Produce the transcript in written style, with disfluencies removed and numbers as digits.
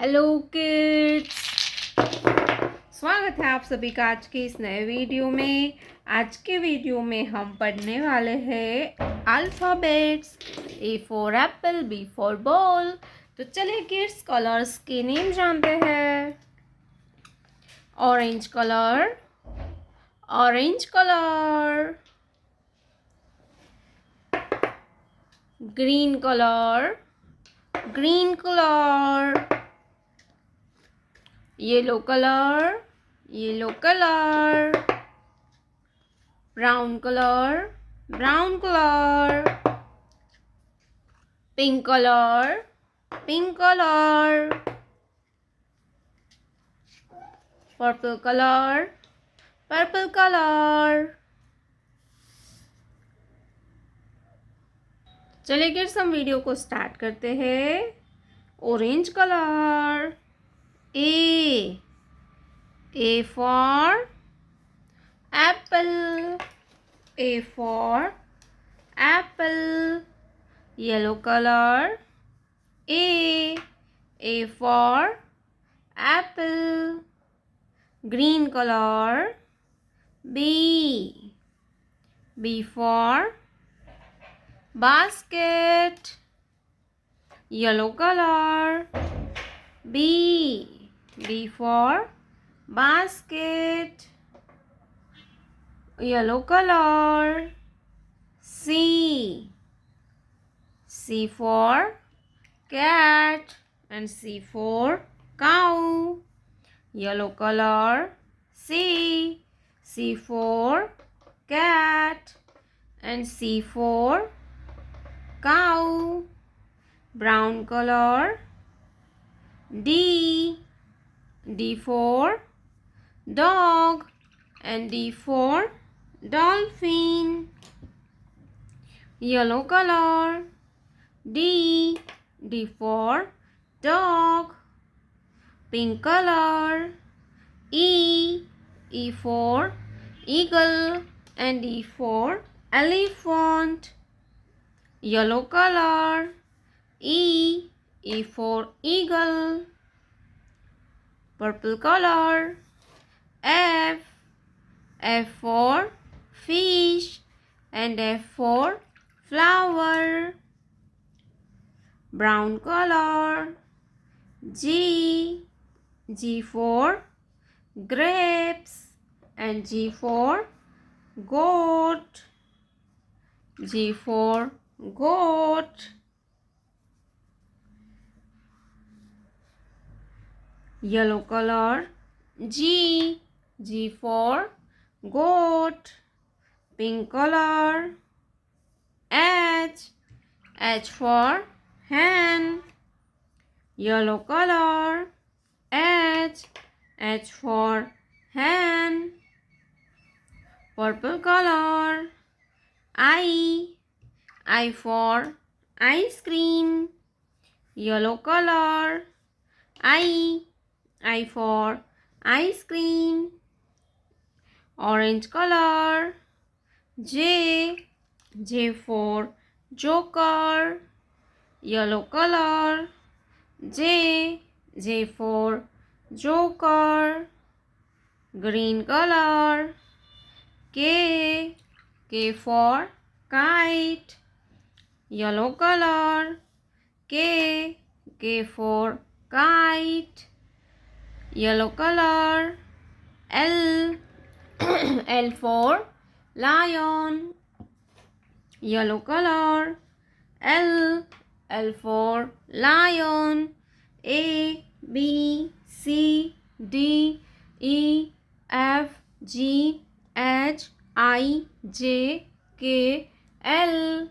Hello kids, स्वागत है आप सभी का आज के इस नए वीडियो में। आज के वीडियो में हम पढ़ने वाले हैं alphabets. A for apple, B for ball. तो चलिए किड्स, कलर्स के नेम जानते हैं। Orange colour, orange colour. Green colour, green colour. Yellow colour, yellow colour. Brown colour, brown colour. Pink colour, pink colour. Purple colour, purple colour. चलिए kids, हम video को start करते हैं। Orange colour. A for apple, A for apple. Yellow color. A for apple. Green color. B for basket. Yellow color. B for basket. Yellow color. C for cat and C for cow. Yellow color. C for cat and C for cow. Brown color. D for dog and D for dolphin. Yellow color. D for dog. Pink color. E for eagle and E for elephant. Yellow color. E for eagle. Purple color. F for fish and F for flower. Brown color. G for grapes and G for goat. G for goat. Yellow color. G for goat. Pink color. H for hen. Yellow color. H for hen. Purple color. I for ice cream. Yellow color. I for ice cream. Orange color. J for joker. Yellow color. J for joker. Green color. K for kite. Yellow color. K for kite. Yellow color. L for lion. Yellow color. L for lion. A B C D E F G H I J K L.